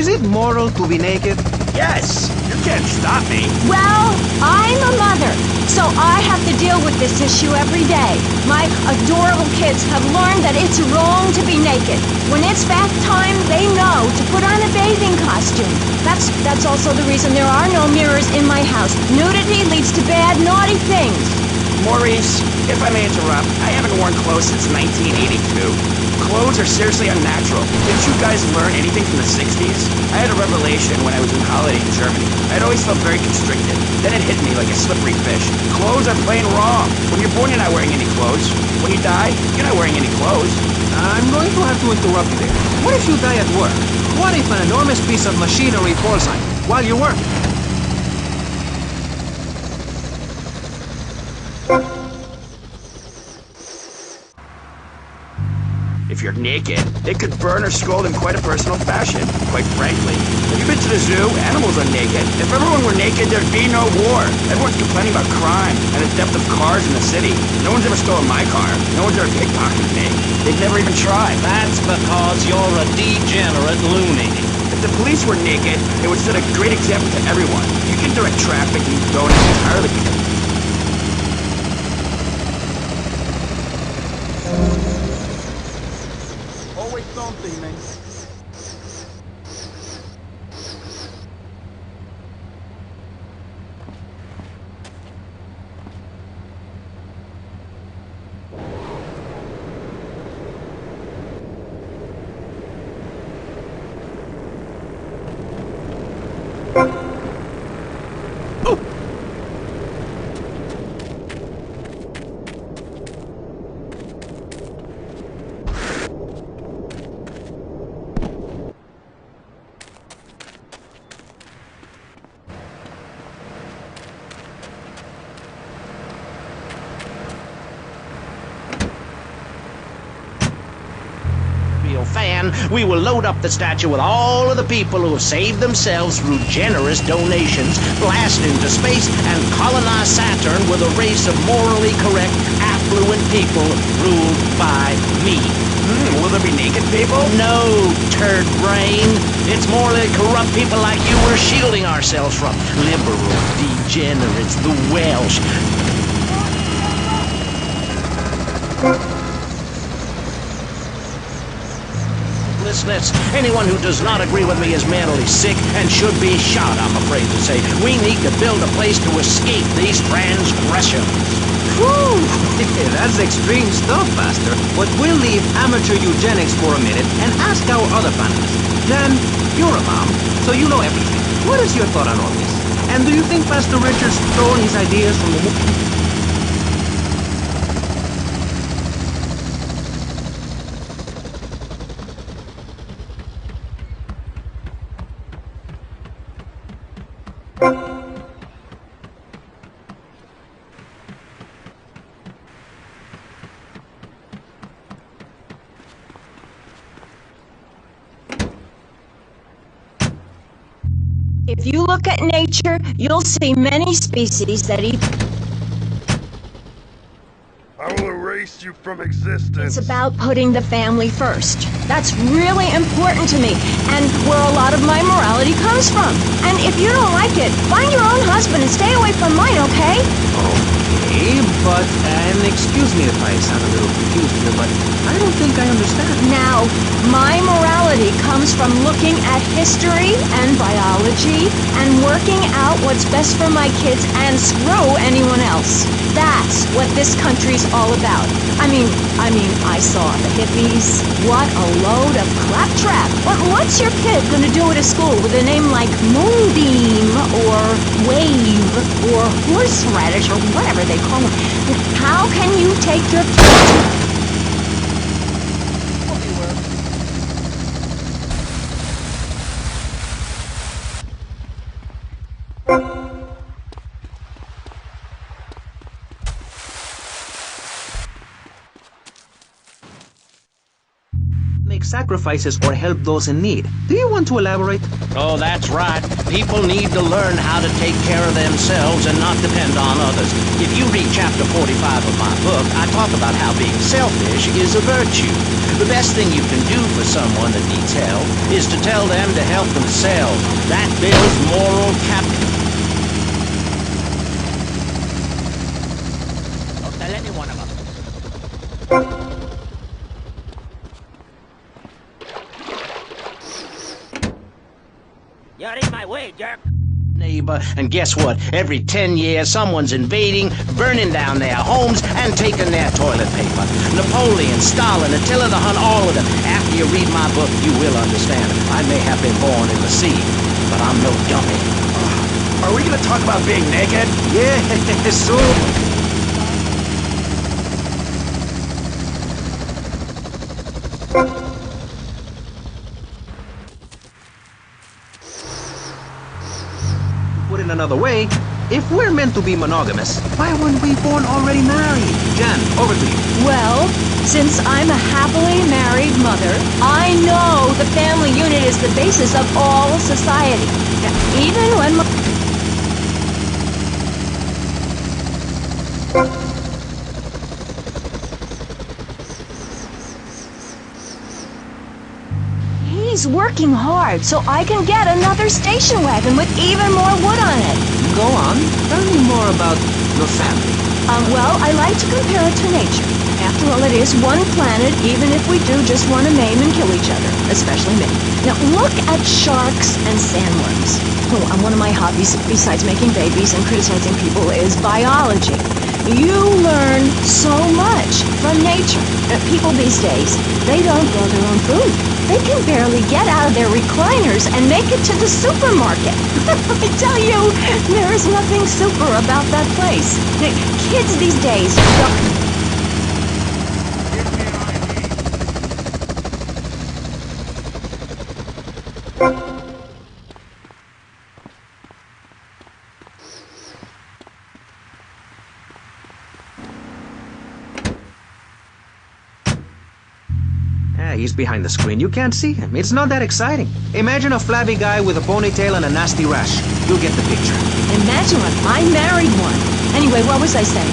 Is it moral to be naked? Yes! You can't stop me! Well, I'm a mother, so I have to deal with this issue every day. My adorable kids have learned that it's wrong to be naked. When it's bath time, they know to put on a bathing costume. That's also the reason there are no mirrors in my house. Nudity leads to bad, naughty things. Maurice, if I may interrupt, I haven't worn clothes since 1982. Clothes are seriously unnatural. Didn't you guys learn anything from the 60s? I had a revelation when I was on holiday in Germany. I'd always felt very constricted. Then it hit me like a slippery fish. Clothes are plain wrong. When you're born, you're not wearing any clothes. When you die, you're not wearing any clothes. I'm going to have to interrupt you there. What if you die at work? What if an enormous piece of machinery falls on you while you're working? If you're naked, it could burn or scald in quite a personal fashion, quite frankly. Have you been to the zoo? Animals are naked. If everyone were naked, there'd be no war. Everyone's complaining about crime and the theft of cars in the city. No one's ever stolen my car. No one's ever pickpocketed me. They've never even tried. That's because you're a degenerate loony. If the police were naked, it would set a great example to everyone. You can direct traffic and you don't entirely. Always something, man. Fan, we will load up the statue with all of the people who have saved themselves through generous donations, blast into space, and colonize Saturn with a race of morally correct, affluent people ruled by me. Will there be naked people? No, turd brain. It's morally corrupt people like you we're shielding ourselves from. Liberal degenerates, the Welsh. Anyone who does not agree with me is mentally sick and should be shot, I'm afraid to say. We need to build a place to escape these transgressions. Whew! That's extreme stuff, Pastor. But we'll leave amateur eugenics for a minute and ask our other panelists. Jan, you're a mom, so you know everything. What is your thought on all this? And do you think Pastor Richard's stolen his ideas from the... If you look at nature, you'll see many species that eat. I will erase you from existence. It's about putting the family first. That's really important to me, and where a lot of my morality comes from. And if you don't like it, find your own husband and stay away from mine, okay? Okay, but, and excuse me if I sound a little confused here, but I don't think I understand. Now, my morality comes from looking at history and biology and working out what's best for my kids and screw anyone else. That's what this country's all about. I mean, I saw the hippies. What a load of claptrap. What's your kid gonna do at a school with a name like Moonbeam or Wave or Horseradish or whatever they call them? How can you take your kid? Make sacrifices or help those in need. Do you want to elaborate? Oh, that's right. People need to learn how to take care of themselves and not depend on others. If you read chapter 45 of my book, I talk about how being selfish is a virtue. The best thing you can do for someone that needs help is to tell them to help themselves. That builds moral capital. Don't tell anyone about it. You're in my way, jerk. Neighbor, and guess what? Every 10 years, someone's invading, burning down their homes, and taking their toilet paper. Napoleon, Stalin, Attila the Hun, all of them. After you read my book, you will understand. I may have been born in the sea, but I'm no dummy. Are we gonna talk about being naked? Yeah, so... Put it another way, if we're meant to be monogamous, why weren't we born already married? Jan, over to you. Well, since I'm a happily married mother, I know the family unit is the basis of all society. Now, even when my... He's working hard so I can get another station wagon with even more wood on it. Go on, tell me more about your family. Well, I like to compare it to nature. After all, it is one planet, even if we do just want to maim and kill each other, especially me. Now, look at sharks and sandworms. Oh, one of my hobbies, besides making babies and criticizing people, is biology. You learn so much from nature. People these days, they don't grow their own food. They can barely get out of their recliners and make it to the supermarket. I tell you, there is nothing super about that place. Kids these days don't... He's behind the screen. You can't see him. It's not that exciting. Imagine a flabby guy with a ponytail and a nasty rash. You'll get the picture. Imagine one. I married one. Anyway, what was I saying?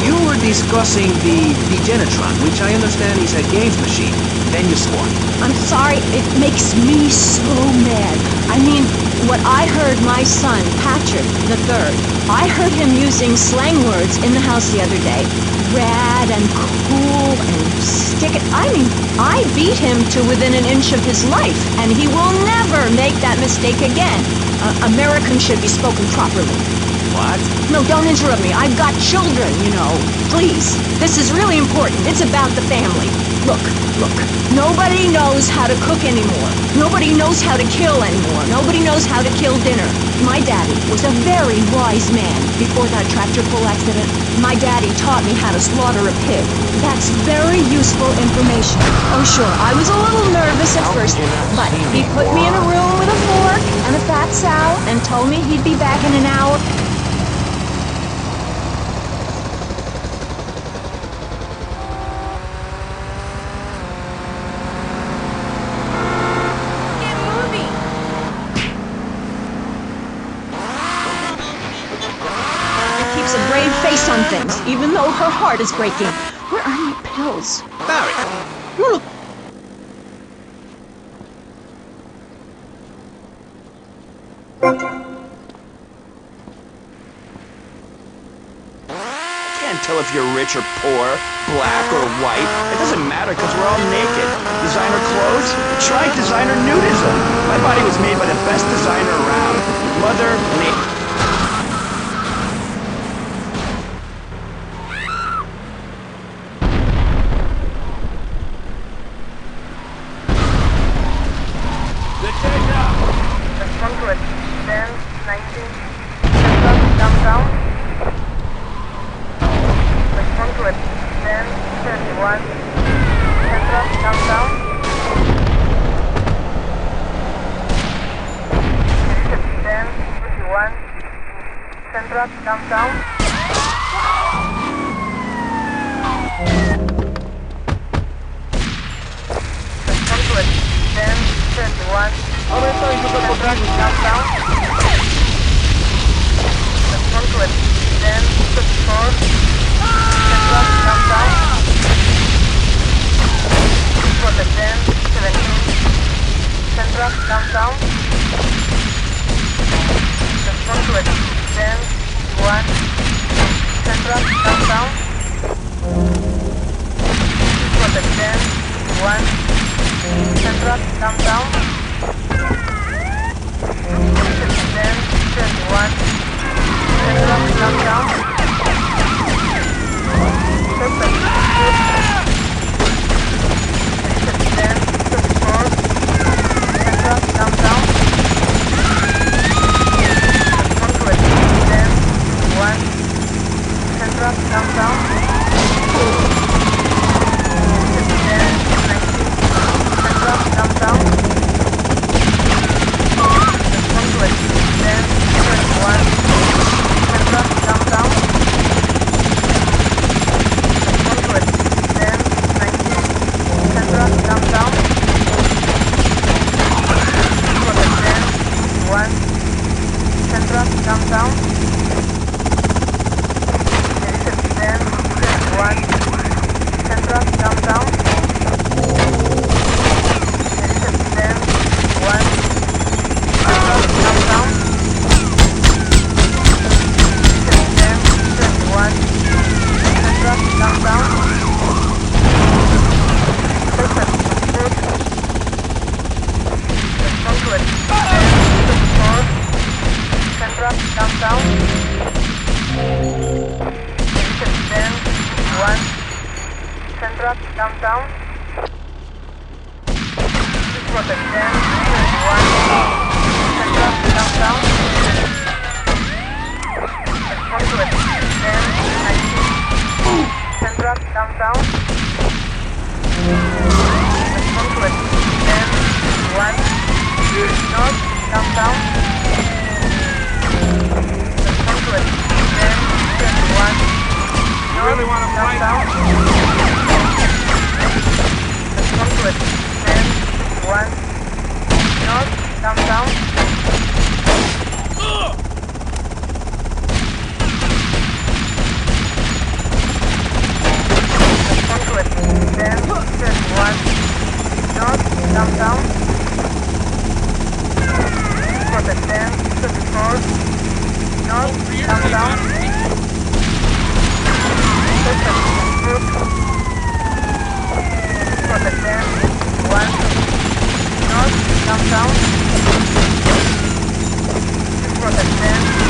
You were discussing the Genetron, which I understand is a games machine. Then you swore. I'm sorry, it makes me so mad. I mean, what I heard my son, Patrick III, I heard him using slang words in the house the other day. Rad and cool and stick it. I mean, I beat him to within an inch of his life, and he will never make that mistake again. American should be spoken properly. What? No, don't interrupt me. I've got children, you know. Please. This is really important. It's about the family. Look. Nobody knows how to cook anymore. Nobody knows how to kill anymore. Nobody knows how to kill dinner. My daddy was a very wise man. Before that tractor pull accident, my daddy taught me how to slaughter a pig. That's very useful information. Oh, sure, I was a little nervous at first, but he put me in a room with a fork and a fat sow and told me he'd be back in an hour. A brave face on things, even though her heart is breaking. Where are my pills? Barry, you look... I can't tell if you're rich or poor, black or white. It doesn't matter because we're all naked. Designer clothes? Try designer nudism. My body was made by the best designer around. Mother Nature. Central, downtown. Respond to 1031. Downtown. Respond to 1034. Central, downtown. Central, downtown. 10, 21. Central, downtown. Perfect. 10, 24. Central, downtown. Conquest. 10, 1. Central, downtown. 10, 19. Central, downtown. Conquest. 10, 21. Central, downtown. Conquest. 10, 19. Central, downtown. Conquest. 10, 1. Central, downtown. 10, 21. Central, downtown. 10, 1. Central, downtown. 10, 21. Central, downtown. Perfect. Good. Conquest. 10, 24. Central, downtown. 10, 1. Central, downtown. Protect 10, 1. Central, downtown. Conquest 10, 19. Central, downtown. Conquest 10, 1. North, downtown. Conquest 10, 21. North, downtown. Conquest 10, 1. North, downtown. Conquest 10, 1. North, downtown. Conquest 10, 24. North, downtown. Perfect. Good. Conquest 10, 1. North, downtown. Protect 10.